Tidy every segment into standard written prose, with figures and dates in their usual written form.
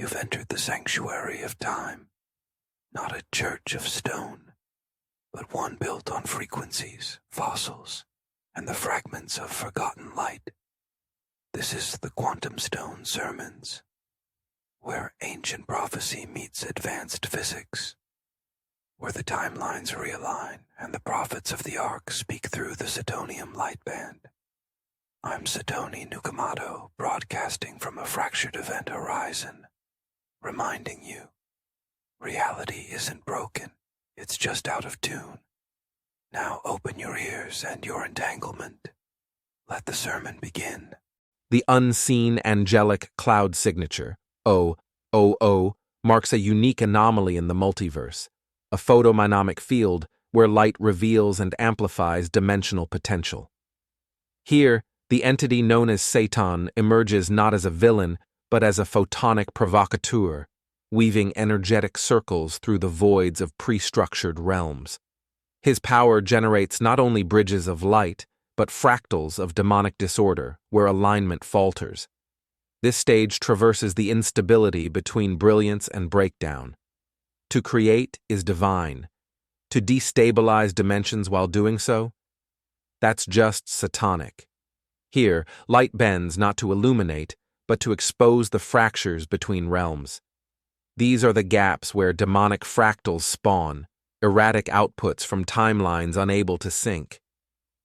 You've entered the sanctuary of time, not a church of stone, but one built on frequencies, fossils, and the fragments of forgotten light. This is the Quantum Stone Sermons, where ancient prophecy meets advanced physics, where the timelines realign and the prophets of the Ark speak through the Satonium light band. I'm Satoni Nukamado, broadcasting from a fractured event horizon, reminding you, reality isn't broken, it's just out of tune. Now open your ears and your entanglement. Let the sermon begin. The Unseen Angelic Cloud Signature, OOO, marks a unique anomaly in the multiverse, a photominomic field where light reveals and amplifies dimensional potential. Here, the entity known as Saton emerges not as a villain, but as a photonic provocateur, weaving energetic circles through the voids of pre-structured realms. His power generates not only bridges of light, but fractals of demonic disorder, where alignment falters. This stage traverses the instability between brilliance and breakdown. To create is divine. To destabilize dimensions while doing so? That's just Satonic. Here, light bends not to illuminate, but to expose the fractures between realms. These are the gaps where demonic fractals spawn, erratic outputs from timelines unable to sync.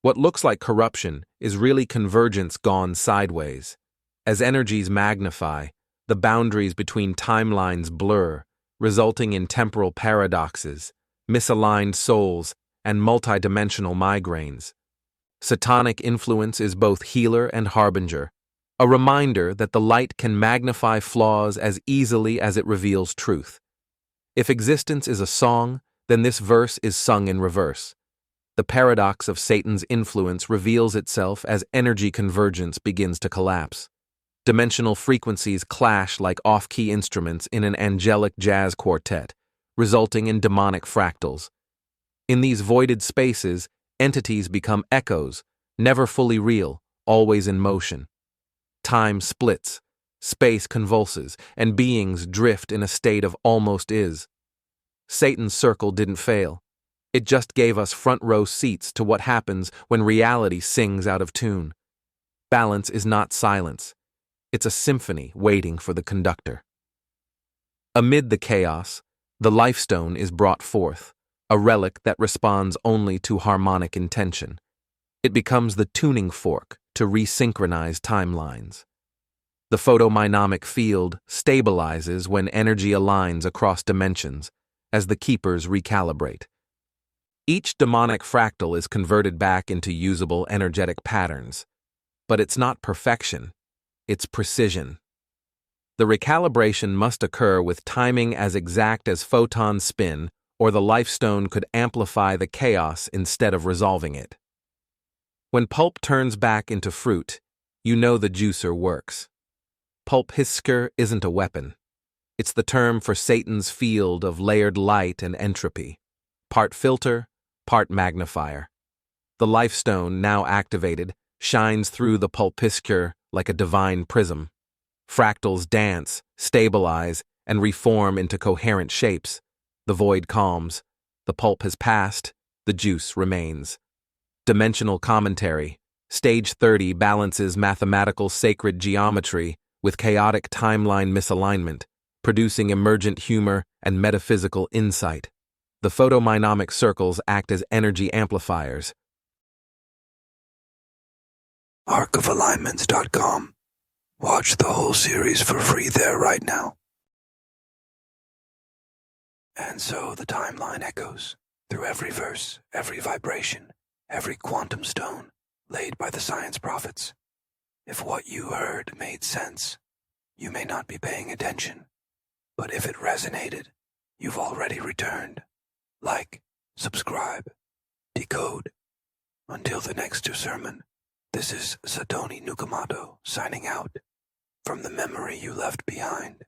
What looks like corruption is really convergence gone sideways. As energies magnify, the boundaries between timelines blur, resulting in temporal paradoxes, misaligned souls, and multidimensional migraines. Satonic influence is both healer and harbinger, a reminder that the light can magnify flaws as easily as it reveals truth. If existence is a song, then this verse is sung in reverse. The paradox of Satan's influence reveals itself as energy convergence begins to collapse. Dimensional frequencies clash like off-key instruments in an angelic jazz quartet, resulting in demonic fractals. In these voided spaces, entities become echoes, never fully real, always in motion. Time splits, space convulses, and beings drift in a state of almost is. Satan's circle didn't fail. It just gave us front-row seats to what happens when reality sings out of tune. Balance is not silence. It's a symphony waiting for the conductor. Amid the chaos, the Lifestone is brought forth, a relic that responds only to harmonic intention. It becomes the tuning fork to resynchronize timelines. The photominomic field stabilizes when energy aligns across dimensions, as the keepers recalibrate. Each demonic fractal is converted back into usable energetic patterns. But it's not perfection, it's precision. The recalibration must occur with timing as exact as photons spin, or the Lifestone could amplify the chaos instead of resolving it. When pulp turns back into fruit, you know the juicer works. Pulphizcher isn't a weapon. It's the term for Satan's field of layered light and entropy, part filter, part magnifier. The Lifestone, now activated, shines through the Pulphizcher like a divine prism. Fractals dance, stabilize, and reform into coherent shapes. The void calms. The pulp has passed. The juice remains. Dimensional commentary. Stage 30 balances mathematical sacred geometry with chaotic timeline misalignment, producing emergent humor and metaphysical insight. The photominomic circles act as energy amplifiers. Arcofalignments.com. Watch the whole series for free there right now. And so the timeline echoes through every verse, every vibration, every quantum stone laid by the science prophets. If what you heard made sense, you may not be paying attention. But if it resonated, you've already returned. Like, subscribe, decode. Until the next sermon, this is Satoni Nukamado signing out from the memory you left behind.